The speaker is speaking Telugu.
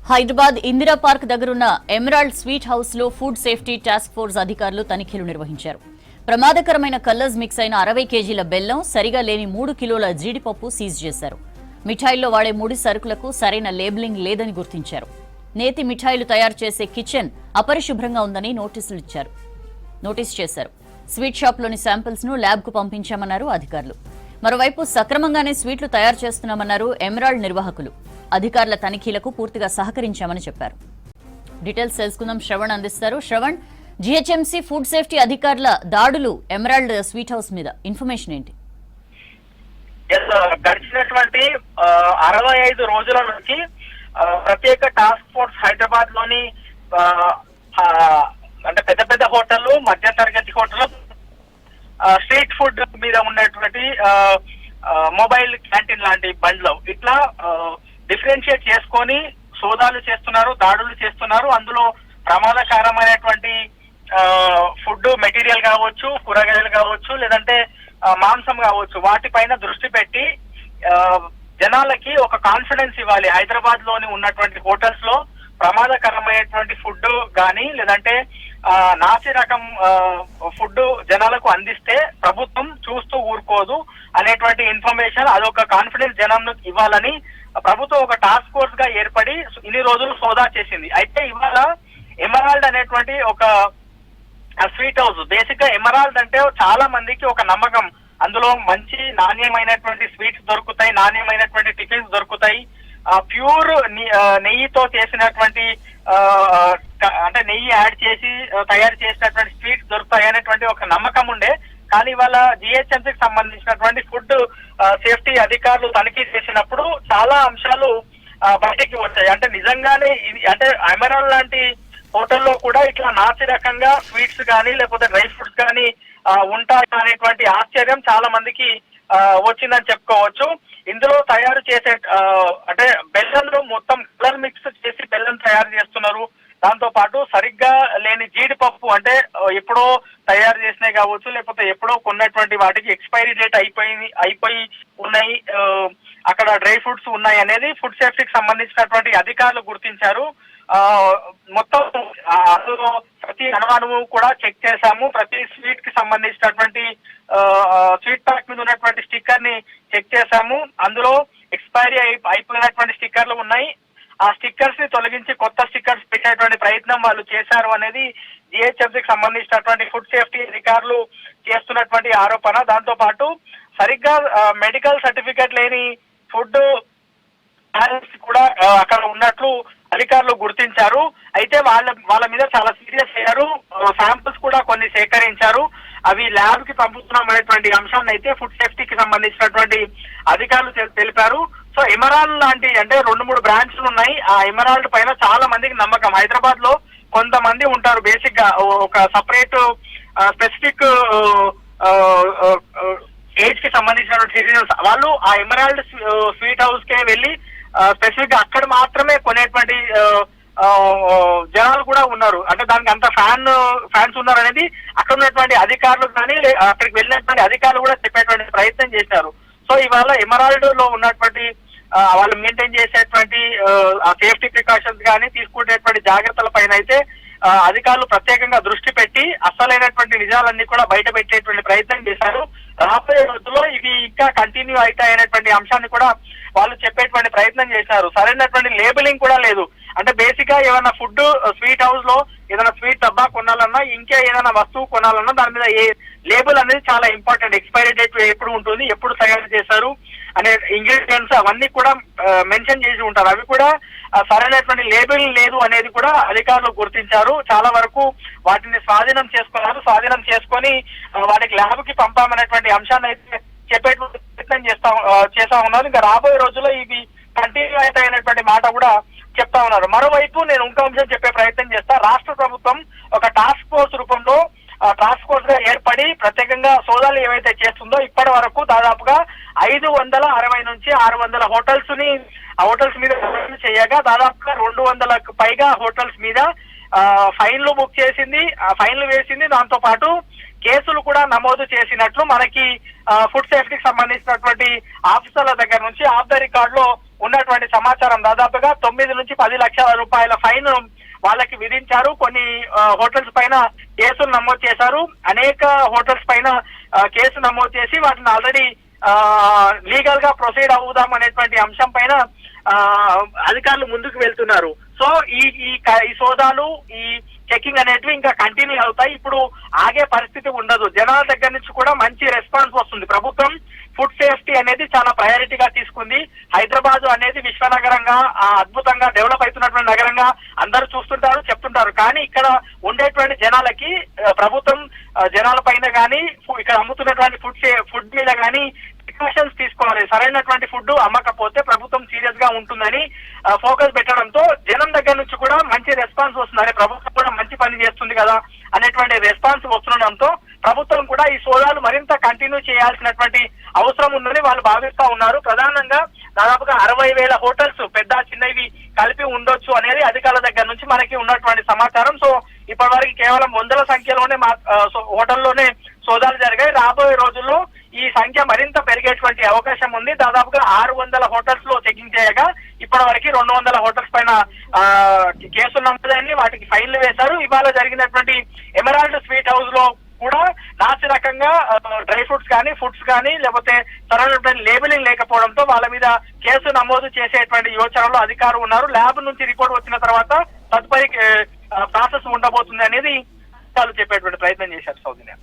హైదరాబాద్ ఇందిరా పార్క్ దగ్గరున్న ఎమరాల్డ్ స్వీట్ హౌస్ లో ఫుడ్ సేఫ్టీ టాస్క్ ఫోర్స్ అధికారులు తనిఖీలు నిర్వహించారు. ప్రమాదకరమైన కలర్స్ మిక్స్ అయిన 60 కేజీల బెల్లం, సరిగా లేని 3 కిలోల జీడిపప్పు సీజ్ చేశారు. మిఠాయిల్లో వాడే ముడి సరుకులకు సరైన లేబులింగ్ లేదని గుర్తించారు. నేతి మిఠాయిలు తయారు చేసే కిచెన్ అపరిశుభ్రంగా ఉందని నోటీస్ చేశారు. స్వీట్ షాప్లోని శాంపిల్స్ ను ల్యాబ్ కు పంపించామన్నారు అధికారులు. మరోవైపు సక్రమంగానే స్వీట్లు తయారు చేస్తున్నామన్నారు ఎమరాల్డ్ నిర్వాహకులు. అధికారుల తనిఖీలకు పూర్తిగా సహకరించామని చెప్పారు. డీటెయిల్స్ తెలుసుకుందాం. శ్రవణ్ అందిస్తారు. శ్రవణ్, జీహెచ్ఎంసీ ఫుడ్ సేఫ్టీ అధికారుల దాడులు ఎమరాల్డ్ స్వీట్ హౌస్ మీద ఇన్ఫర్మేషన్ ఏంటి? గడిచినటువంటి 65 రోజుల నుంచి ప్రత్యేక టాస్క్ ఫోర్స్ హైదరాబాద్ లోని అంటే పెద్ద పెద్ద హోటళ్లు, మధ్య తరగతి హోటళ్లు, స్ట్రీట్ ఫుడ్ మీద ఉన్నటువంటి మొబైల్ క్యాంటీన్ లాంటి బండ్లు ఇట్లా డిఫరెన్షియేట్ చేసుకొని సోదాలు చేస్తున్నారు, దాడులు చేస్తున్నారు. అందులో ప్రమాదకరమైనటువంటి ఫుడ్ మెటీరియల్ కావచ్చు, కూరగాయలు కావచ్చు, లేదంటే మాంసం కావచ్చు, వాటిపైన దృష్టి పెట్టి జనాలకి ఒక కాన్ఫిడెన్స్ ఇవ్వాలి. హైదరాబాద్ లోని ఉన్నటువంటి హోటల్స్ లో ప్రమాదకరమైనటువంటి ఫుడ్ గానీ లేదంటే నాసి రకం ఫుడ్ జనాలకు అందిస్తే ప్రభుత్వం చూస్తూ ఊరుకోదు అనేటువంటి ఇన్ఫర్మేషన్, అదొక కాన్ఫిడెన్స్ జనంకు ఇవ్వాలని ప్రభుత్వం ఒక టాస్క్ ఫోర్స్ గా ఏర్పడి ఇన్ని రోజులు సోదా చేసింది. అయితే ఇవాళ ఎమరాల్డ్ అనేటువంటి ఒక స్వీట్ హౌస్, బేసిక్ గా ఎమరాల్డ్ అంటే చాలా మందికి ఒక నమ్మకం. అందులో మంచి నాణ్యమైనటువంటి స్వీట్స్ దొరుకుతాయి, నాణ్యమైనటువంటి టిఫిన్స్ దొరుకుతాయి, ప్యూర్ నెయ్యితో చేసినటువంటి అంటే నెయ్యి యాడ్ చేసి తయారు చేసినటువంటి స్వీట్స్ దొరుకుతాయి అనేటువంటి ఒక నమ్మకం ఉండే. కానీ ఇవాళ జిహెచ్ఎంసీకి సంబంధించినటువంటి ఫుడ్ సేఫ్టీ అధికారులు తనిఖీ చేసినప్పుడు చాలా అంశాలు బయటికి వచ్చాయి. అంటే నిజంగానే ఇది అంటే ఎమరాల్డ్ లాంటి హోటల్లో కూడా ఇట్లా నాసి రకంగా స్వీట్స్ కానీ లేకపోతే డ్రై ఫ్రూట్స్ కానీ ఉంటాయి అనేటువంటి ఆశ్చర్యం చాలా మందికి వచ్చిందని చెప్పుకోవచ్చు. ఇందులో తయారు చేసే అంటే బెల్లంలో మొత్తం కలర్ మిక్స్ చేసి బెల్లం తయారు చేస్తున్నారు. దాంతో పాటు సరిగ్గా లేని జీడిపప్పు, అంటే ఎప్పుడో తయారు చేసినవి కావచ్చు, లేకపోతే ఎప్పుడో కొన్నటువంటి వాటికి ఎక్స్పైరీ డేట్ అయిపోయి ఉన్నాయి, అక్కడ డ్రై ఫ్రూట్స్ ఉన్నాయి అనేది ఫుడ్ సేఫ్టీకి సంబంధించినటువంటి అధికారులు గుర్తించారు. మొత్తం అందులో ప్రతి అణువు కూడా చెక్ చేశాము. ప్రతి స్వీట్ కి సంబంధించినటువంటి స్వీట్ ప్యాక్ మీద ఉన్నటువంటి స్టిక్కర్ ని చెక్ చేశాము. అందులో ఎక్స్పైరీ అయిపోయినటువంటి స్టిక్కర్లు ఉన్నాయి. ఆ స్టిక్కర్స్ ని తొలగించి కొత్త స్టిక్కర్స్ పెట్టేటువంటి ప్రయత్నం వాళ్ళు చేశారు అనేది జిహెచ్ఎంసీకి సంబంధించినటువంటి ఫుడ్ సేఫ్టీ అధికారులు చేస్తున్నటువంటి ఆరోపణ. దాంతో పాటు సరిగ్గా మెడికల్ సర్టిఫికేట్ లేని ఫుడ్ కూడా అక్కడ ఉన్నట్లు అధికారులు గుర్తించారు. అయితే వాళ్ళ మీద చాలా సీరియస్ అయ్యారు. శాంపుల్స్ కూడా కొన్ని సేకరించారు. అవి ల్యాబ్ కి పంపుతున్నాం అనేటువంటి అంశాన్ని అయితే ఫుడ్ సేఫ్టీకి సంబంధించినటువంటి అధికారులు తెలిపారు. సో ఎమరాల్డ్ లాంటి అంటే 2-3 బ్రాంచ్లు ఉన్నాయి. ఆ ఎమరాల్డ్ పైన చాలా మందికి నమ్మకం. హైదరాబాద్ లో కొంతమంది ఉంటారు బేసిక్ గా ఒక సపరేట్ స్పెసిఫిక్ ఏజ్ కి సంబంధించినటువంటి సిటిజన్స్, వాళ్ళు ఆ ఎమరాల్డ్ స్వీట్ హౌస్ కే వెళ్ళి స్పెసిఫిక్ గా అక్కడ మాత్రమే కొనేటువంటి జనాలు కూడా ఉన్నారు. అంటే దానికి అంత ఫ్యాన్స్ ఉన్నారు అనేది అక్కడ ఉన్నటువంటి అధికారులు కానీ అక్కడికి వెళ్ళినటువంటి అధికారులు కూడా చెప్పేటువంటి ప్రయత్నం చేశారు. సో ఇవాళ ఎమరాల్డ్ లో ఉన్నటువంటి వాళ్ళు మెయింటైన్ చేసేటువంటి సేఫ్టీ ప్రికాషన్స్ కానీ తీసుకునేటువంటి జాగ్రత్తల పైన అయితే అధికారులు ప్రత్యేకంగా దృష్టి పెట్టి అసలైనటువంటి నిజాలన్నీ కూడా బయట పెట్టేటువంటి ప్రయత్నం చేశారు. రాబోయే రోజుల్లో ఇవి ఇంకా కంటిన్యూ అవుతాయనేటువంటి అంశాన్ని కూడా వాళ్ళు చెప్పేటువంటి ప్రయత్నం చేశారు. సరైనటువంటి లేబులింగ్ కూడా లేదు. అంటే బేసిక్ గా ఏదైనా ఫుడ్ స్వీట్ హౌస్ లో ఏదైనా స్వీట్ డబ్బా కొనాలన్నా, ఇంకా ఏదైనా వస్తువు కొనాలన్నా దాని మీద ఏ లేబుల్ అనేది చాలా ఇంపార్టెంట్. ఎక్స్పైరీ డేట్ ఎప్పుడు ఉంటుంది, ఎప్పుడు తయారు చేశారు అనే ఇంగ్రీడియంట్స్ అవన్నీ కూడా మెన్షన్ చేసి ఉంటారు. అవి కూడా సరైనటువంటి లేబుల్ లేదు అనేది కూడా అధికారులు గుర్తించారు. చాలా వరకు వాటిని స్వాధీనం చేసుకొని వాటికి ల్యాబ్ కి పంపామనేటువంటి అంశాన్ని అయితే చెప్పేటువంటి ప్రయత్నం చేస్తా ఉన్నారు. ఇంకా రాబోయే రోజుల్లో ఇవి కంటిన్యూ అవుతాయనేటువంటి మాట కూడా చెప్తా ఉన్నారు. మరోవైపు నేను ఇంకో అంశం చెప్పే ప్రయత్నం చేస్తా. రాష్ట్ర ప్రభుత్వం ఒక టాస్క్ ఫోర్స్ రూపంలో టాస్క్ ఫోర్స్ గా ఏర్పడి ప్రత్యేకంగా సోదాలు ఏవైతే చేస్తుందో ఇప్పటి వరకు దాదాపుగా 560 నుంచి 600 హోటల్స్ మీద చేయగా దాదాపుగా 200కు పైగా హోటల్స్ మీద ఫైన్లు బుక్ చేసింది, ఫైన్లు వేసింది. దాంతో పాటు కేసులు కూడా నమోదు చేసినట్లు మనకి ఫుడ్ సేఫ్టీకి సంబంధించినటువంటి ఆఫీసర్ల దగ్గర నుంచి ఆఫ్ ద రికార్డ్ లో ఉన్నటువంటి సమాచారం. దాదాపుగా 9 నుంచి 10 లక్షల రూపాయల ఫైన్ వాళ్ళకి విధించారు. కొన్ని హోటల్స్ పైన కేసులు నమోదు చేశారు. అనేక హోటల్స్ పైన కేసు నమోదు చేసి వాటిని ఆల్రెడీ లీగల్ గా ప్రొసీడ్ అవుదాం అనేటువంటి అంశం పైన అధికారులు ముందుకు వెళ్తున్నారు. సో ఈ సోదాలు, ఈ చెకింగ్ అనేటివి ఇంకా కంటిన్యూ అవుతాయి. ఇప్పుడు ఆగే పరిస్థితి ఉండదు. జనాల దగ్గర నుంచి కూడా మంచి రెస్పాన్స్ వస్తుంది. ప్రభుత్వం ఫుడ్ సేఫ్టీ అనేది చాలా ప్రయారిటీగా తీసుకుంది. హైదరాబాద్ అనేది విశ్వనగరంగా అద్భుతంగా డెవలప్ అవుతున్నటువంటి నగరంగా అందరూ చూస్తుంటారు, చెప్తుంటారు. కానీ ఇక్కడ ఉండేటువంటి జనాలకి ప్రభుత్వం జనాల పైన కానీ ఇక్కడ అమ్ముతున్నటువంటి ఫుడ్ మీద కానీ ప్రికాషన్స్ తీసుకోవాలి. సరైనటువంటి ఫుడ్ అమ్మకపోతే ప్రభుత్వం సీరియస్ గా ఉంటుందని ఫోకస్ పెట్టడంతో జనం దగ్గర నుంచి కూడా మంచి రెస్పాన్స్ వస్తుంది. అరే ప్రభుత్వం కూడా మంచి పని చేస్తుంది కదా అనేటువంటి రెస్పాన్స్ వస్తుండడంతో ప్రభుత్వం కూడా ఈ సోదాలు మరింత కంటిన్యూ చేయాల్సినటువంటి అవసరం ఉందని వాళ్ళు భావిస్తా ఉన్నారు. ప్రధానంగా దాదాపుగా 60,000 హోటల్స్ పెద్ద చిన్నవి కలిపి ఉండొచ్చు అనేది అధికారుల దగ్గర నుంచి మనకి ఉన్నటువంటి సమాచారం. సో ఇప్పటి వరకు కేవలం వందల సంఖ్యలోనే హోటల్లోనే సోదాలు జరిగాయి. రాబోయే రోజుల్లో ఈ సంఖ్య మరింత పెరిగేటువంటి అవకాశం ఉంది. దాదాపుగా 600 హోటల్స్ లో చెకింగ్ చేయగా ఇప్పటి వరకు 200 హోటల్స్ పైన కేసులు నమోదైంది, వాటికి ఫైన్లు వేశారు. ఇవాళ జరిగినటువంటి ఎమరాల్డ్ స్వీట్ హౌస్ లో కూడా నాసి రకంగా డ్రై ఫ్రూట్స్ కానీ ఫుడ్స్ కానీ లేకపోతే సరైనటువంటి లేబులింగ్ లేకపోవడంతో వాళ్ళ మీద కేసు నమోదు చేసేటువంటి యోచనలో అధికారులు ఉన్నారు. ల్యాబ్ నుంచి రిపోర్ట్ వచ్చిన తర్వాత తదుపరి ప్రాసెస్ ఉండబోతుంది అనేది వాళ్ళు చెప్పేటువంటి ప్రయత్నం చేశారు. సౌజన్య.